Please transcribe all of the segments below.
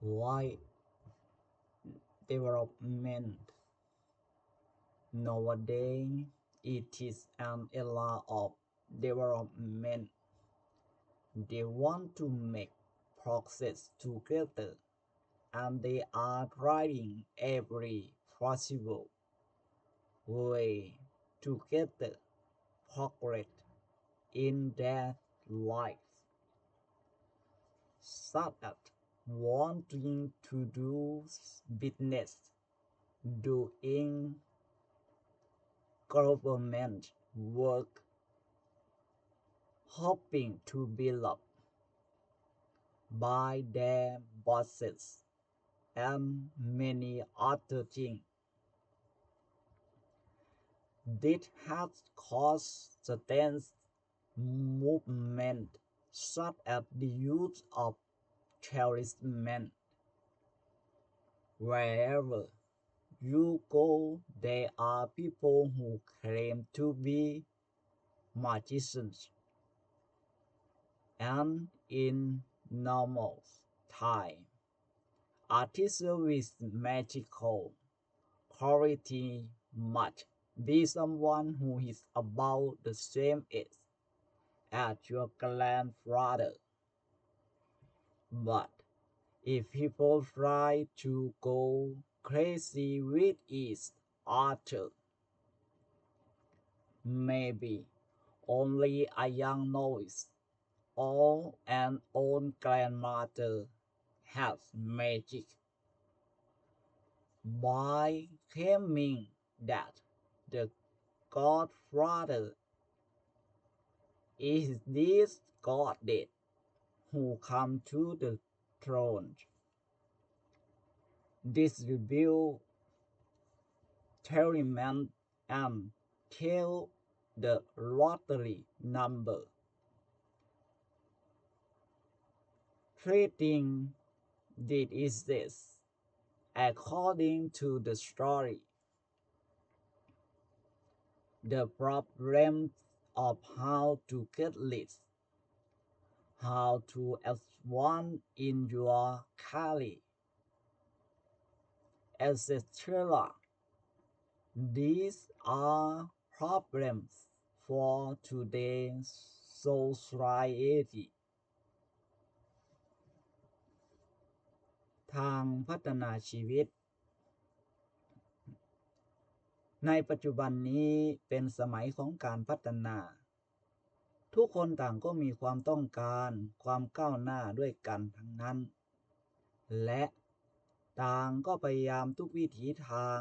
Why development? Nowadays, it is an era of development. They want to make progress together, and they are trying every possible way to get the progress in their lives, such as wanting to do business, doing government work, hoping to be loved by their bosses, and many other things. This has caused certain movements such as the use of charisma. Wherever you go, there are people who claim to be magicians. And in normal time, artists with magical quality must be someone who is about the same age as your grandfather. But if people try to go crazy with each other, maybe only a young novice or an old grandmother has magic. By claiming that the Godfather is this goddess who come to the throne, distribute territory and tell the lottery number, treating diseases according to the story. The problem of how to get rich, how to advance in your career, etc. These are problems for today's society. ทางพัฒนาชีวิตในปัจจุบันนี้เป็นสมัยของการพัฒนาทุกคนต่างก็มีความต้องการความก้าวหน้าด้วยกันทั้งนั้นและต่างก็พยายามทุกวิถีทาง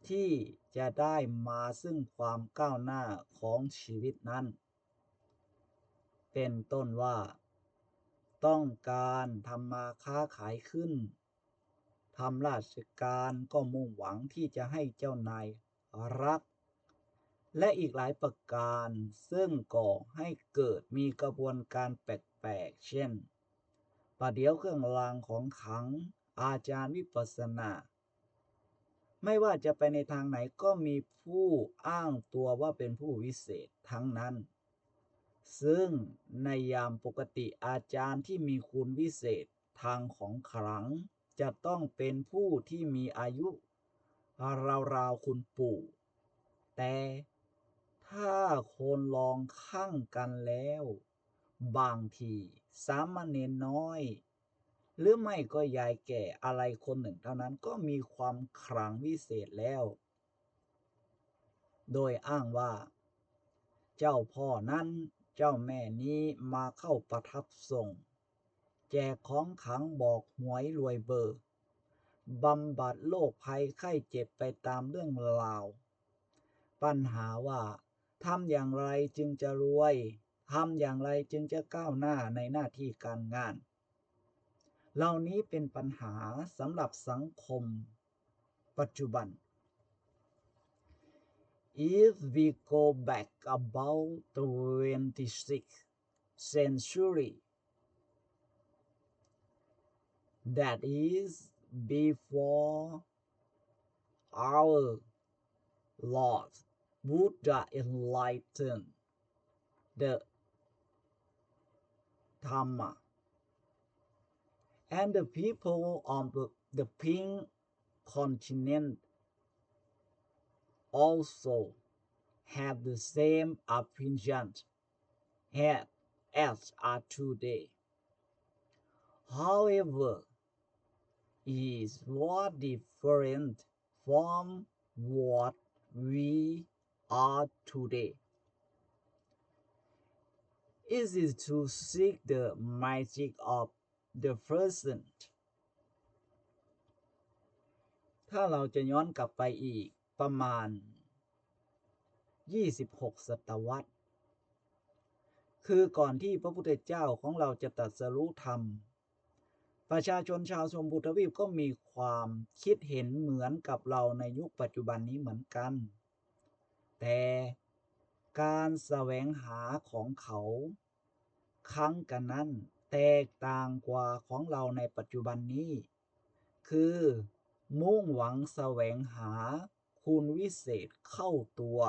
ที่จะได้มาซึ่งความก้าวหน้าของชีวิตนั้นเป็นต้นว่าต้องการทำมาค้าขายขึ้นทำราชการก็มุ่งหวังที่จะให้เจ้านายรักและอีกหลายประการซึ่งก่อให้เกิดมีกระบวนการแปลกๆเช่นประเดี๋ยวเครื่องรางของขลังอาจารย์วิปัสสนาไม่ว่าจะไปในทางไหนก็มีผู้อ้างตัวว่าเป็นผู้วิเศษทั้งนั้นซึ่งในยามปกติอาจารย์ที่มีคุณวิเศษทางของขลังจะต้องเป็นผู้ที่มีอายุราวๆคุณปู่แต่ถ้าคนลองข้างกันแล้วบางทีสามเณรน้อยหรือไม่ก็ยายแก่อะไรคนหนึ่งเท่านั้นก็มีความขลังวิเศษแล้วโดยอ้างว่าเจ้าพ่อนั้นเจ้าแม่นี้มาเข้าประทับทรงแจกของขลังบอกหวยรวยเบอร์บำบัดโรคภัยไข้เจ็บไปตามเรื่องราวปัญหาว่าทำอย่างไรจึงจะรวยทำอย่างไรจึงจะก้าวหน้าในหน้าที่การงานเหล่านี้เป็นปัญหาสำหรับสังคมปัจจุบัน If we go back about the 26th century, that is before our Lord Buddha enlightened the Dhamma and the people of the pink continent also have the same opinion as are today. However, is what different from what we are today. Is it to seek the magic of the present? ถ้าเราจะย้อนกลับไปอีกประมาณ26 ศตวรรษคือก่อนที่พระพุทธเจ้าของเราจะตรัสรู้ธรรมประชาชนชาวชมพูทวีปก็มีความคิดเห็นเหมือนกับเราในยุคปัจจุบันนี้เหมือนกันแต่การแสวงหาของเขาครั้งกันนั้นแตกต่างกว่าของเราในปัจจุบันนี้คือมุ่งหวังแสวงหาคุณวิเศษเข้าตัว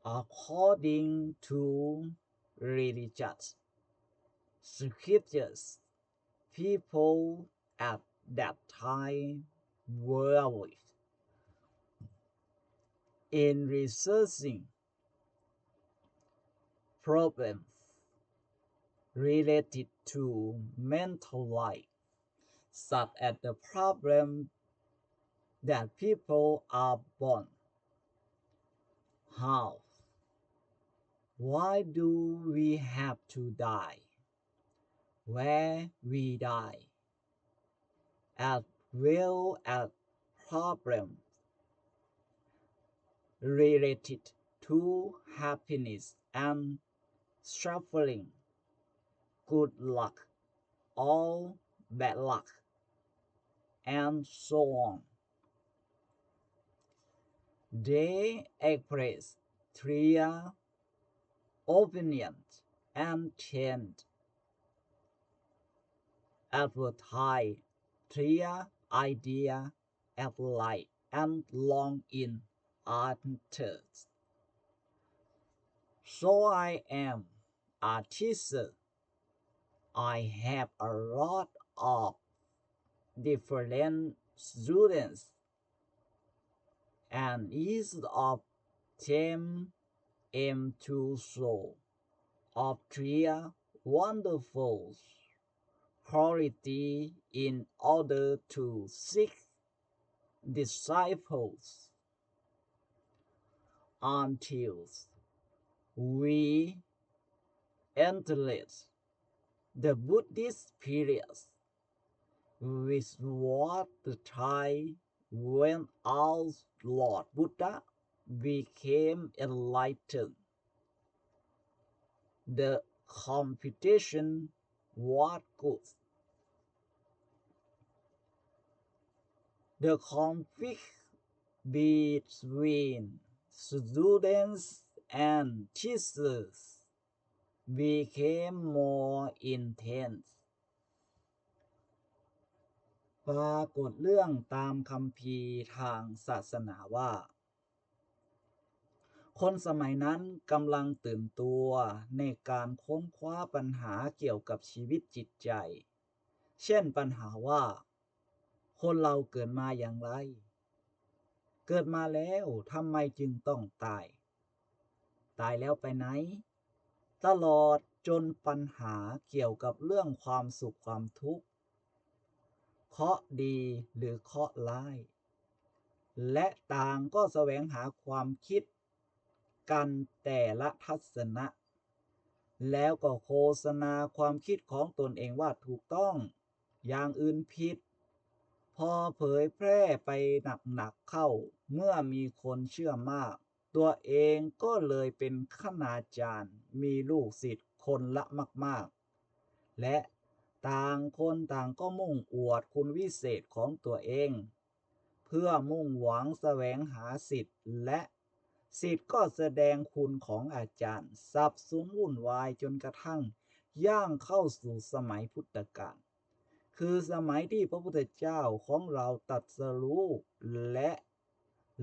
According to religious scriptures, people at that time were in researching problems related to mental life, such as the problem that people are born. How? Why do we have to die? Where we die? As well as problems related to happiness and suffering, good luck or bad luck, and so on. They express clear opinions and tend advertise clear idea of life and long in others. So I am a teacher. I have a lot of different students, and each of them aim to show of clear, wonderful quality in order to seek disciples until we enter the Buddhist period, which was the time when our Lord Buddha became enlightened. The competition was good. The conflict between students and teachers became more intense. ปรากฏเรื่องตามคัมภีร์ทางศาสนาว่าคนสมัยนั้นกำลังตื่นตัวในการค้นคว้าปัญหาเกี่ยวกับชีวิตจิตใจเช่นปัญหาว่าคนเราเกิดมาอย่างไรเกิดมาแล้วทำไมจึงต้องตายแล้วไปไหนตลอดจนปัญหาเกี่ยวกับเรื่องความสุขความทุกข์เคราะห์ดีหรือเคราะห์ร้ายและต่างก็แสวงหาความคิดกันแต่ละทัศนะแล้วก็โฆษณาความคิดของตนเองว่าถูกต้องอย่างอื่นผิดพอเผยแพร่ไปหนักๆเข้าเมื่อมีคนเชื่อมากตัวเองก็เลยเป็นคณาจารย์มีลูกศิษย์คนละมากๆและต่างคนต่างก็มุ่งอวดคุณวิเศษของตัวเองเพื่อมุ่งหวังแสวงหาศิษย์และศิษย์ก็แสดงคุณของอาจารย์สับสนวุ่นวายจนกระทั่งย่างเข้าสู่สมัยพุทธกาลคือสมัยที่พระพุทธเจ้าของเราตรัสรู้และ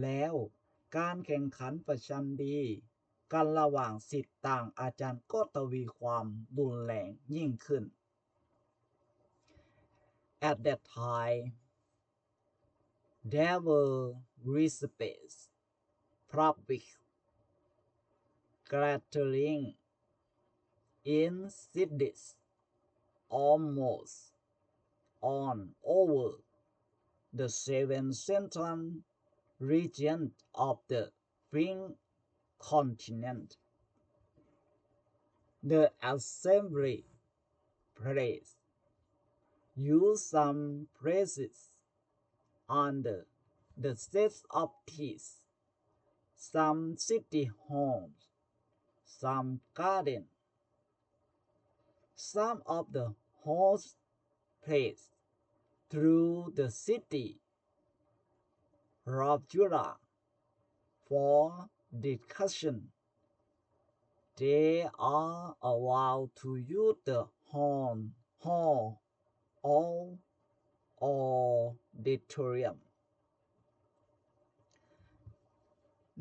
แล้วการแข่งขันประชันดีกันระหว่างศิษย์ต่างอาจารย์ก็ทวีความรุนแรงยิ่งขึ้น At that time, there were recipients, public gatherings in cities almost all over the 7 central regions of the Pink continent. The assembly place used some places under the sets of teeth, some city halls, some gardens. Some of the halls placed through the city Rabjura for discussion. They are allowed to use the hall or auditorium.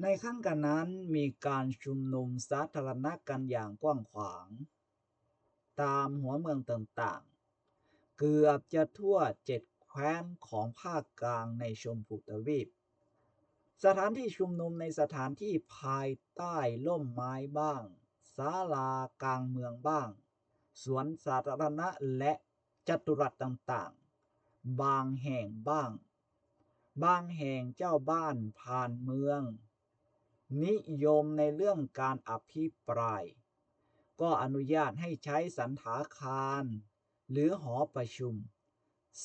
ในขั้นกันนั้นมีการชุมนุมสาธารณะกันอย่างกว้างขวางตามหัวเมืองต่างๆเกือบจะทั่ว7แคว้นของภาคกลางในชมพูทวีปสถานที่ชุมนุมในสถานที่ภายใต้ร่มไม้บ้างศาลากลางเมืองบ้างสวนสาธารณะและจัตุรัสต่างๆบางแห่งบ้างบางแห่งเจ้าบ้านผ่านเมืองนิยมในเรื่องการอภิปรายก็อนุญาตให้ใช้สันฐาคารหรือหอประชุม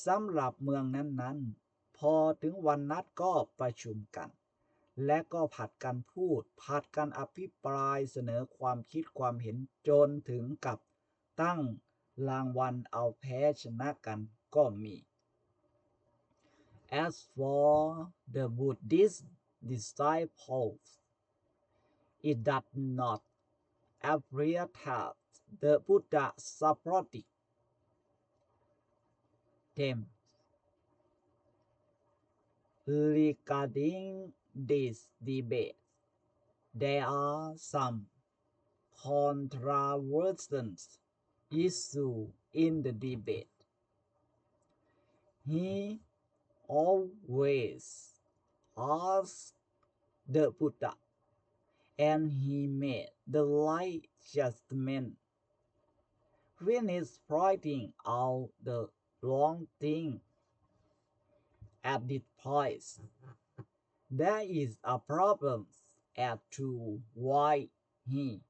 สำหรับเมืองนั้นๆพอถึงวันนัดก็ประชุมกันและก็ผัดกันพูดผัดกันอภิปรายเสนอความคิดความเห็นจนถึงกับตั้งรางวัลเอาแพ้ชนะกันก็มี As for the Buddhist disciples, it does not appear that the Buddha supported them. Regarding this debate, there are some controversial issues in the debate. He always asked the Buddha, and he made the right judgment when he's pointing out the wrong thing. At this point, there is a problem as to why he.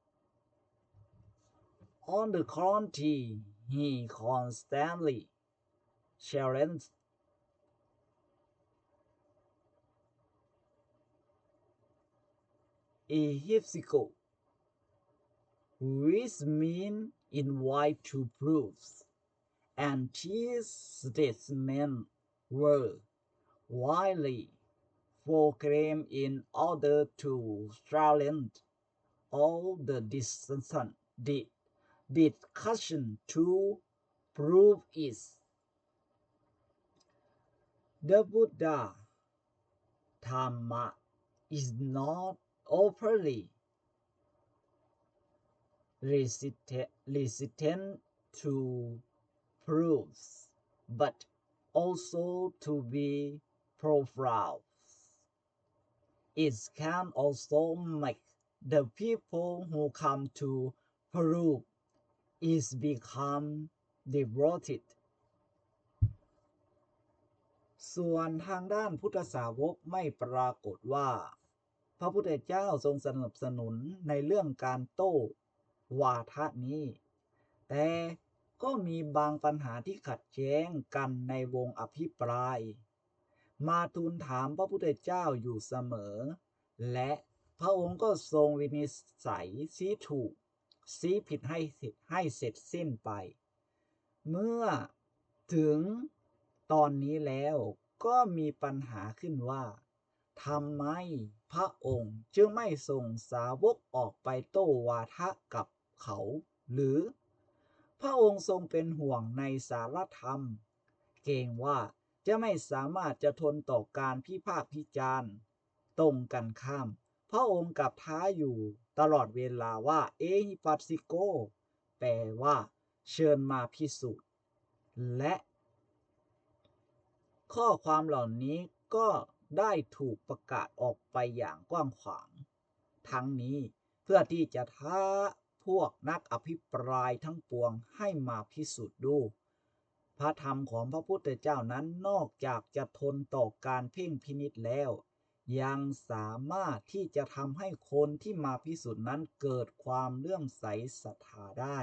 On the contrary, he constantly challenged Ehipsico, which means invite to proofs, and these statements were widely proclaimed in order to challenge all the discussion to prove it. The Buddha Dhamma is not openly resistant to proofs, but also to be profound. It can also make the people who come to prove it become devoted. ส่วนทางด้านพุทธสาวกไม่ปรากฏว่าพระพุทธเจ้าทรงสนับสนุนในเรื่องการโต้วาทะนี้แต่ก็มีบางปัญหาที่ขัดแย้งกันในวงอภิปรายมาทูลถามพระพุทธเจ้าอยู่เสมอและพระองค์ก็ทรงวินิจฉัยชี้ถูกชี้ผิดให้เสร็จสิ้นไปเมื่อถึงตอนนี้แล้วก็มีปัญหาขึ้นว่าทำไมพระองค์จึงไม่ส่งสาวกออกไปโต้วาทะกับเขาหรือพระองค์ทรงเป็นห่วงในสารธรรมเกรงว่าจะไม่สามารถจะทนต่อการพิพากษ์วิจารณ์ตรงกันข้ามพระองค์กับท้าอยู่ตลอดเวลาว่าเอหิปัสสิโกแปลว่าเชิญมาพิสูจน์และ ข้อความเหล่านี้ก็ได้ถูกประกาศออกไปอย่างกว้างขวาง ทั้งนี้เพื่อที่จะท้าพวกนักอภิปรายทั้งปวงให้มาพิสูจน์ดู พระธรรมของพระพุทธเจ้านั้นนอกจากจะทนต่อการเพ่งพินิจแล้ว ยังสามารถที่จะทำให้คนที่มาพิสูจน์นั้นเกิดความเลื่อมใสศรัทธาได้